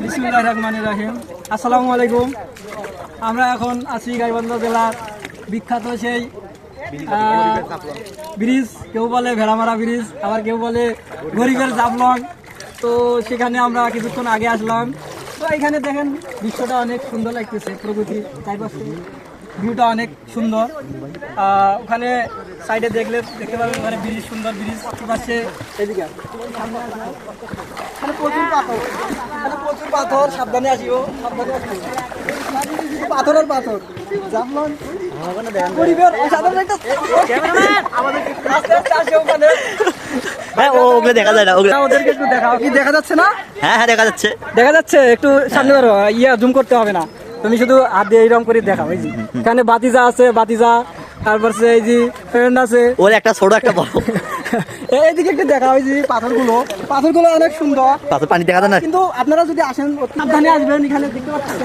বিসমিল্লাহির রহমানির রহিম। আসসালামু আলাইকুম। আমরা এখন আছি গাইবান্ধা জেলার বিখ্যাত সেই ব্রিজ, কেউ বলে ভেড়ামারা ব্রিজ, আবার কেউ বলে গরিবের জাফলং। তো সেখানে আমরা কিছুক্ষণ আগে আসলাম। তো এখানে দেখেন দৃশ্যটা অনেক সুন্দর লাগতেছে, প্রকৃতির চারপাশে ভিউটা অনেক সুন্দর। ওখানে সাইডে দেখতে পাবেন ওখানে ব্রিজ, সুন্দর ব্রিজ পাশে। এদিকে প্রচুর পাথর, প্রচুর পাথর, সাবধানে আসিও, সাবধানে আসিও। পাথর আর পাথর, জাফলং গরিবের অসাধারণ একটা আমাদের আস্তে আস্তে আসে ওখানে। ওগুলো দেখা যায় না, ওদেরকে একটু দেখাও। কি দেখা যাচ্ছে না? হ্যাঁ হ্যাঁ দেখা যাচ্ছে, দেখা যাচ্ছে। একটু সামনে ধরো, জুম করতে হবে না, তুমি শুধু হাত দিয়ে এইরকম করে দেখাও। এই যে এখানে বাতিজা আছে, বাতিজা, তারপর এই যে ফ্রেন্ড আছে, ওর একটা ছোট একটা বড়। এইদিকে একটু দেখা হয় যে পাথরগুলো অনেক সুন্দর। পাথর পানি দেখা যায় না, কিন্তু আপনারা যদি আসেন সাবধানে আসবেন। এখানে দেখতে পাচ্ছেন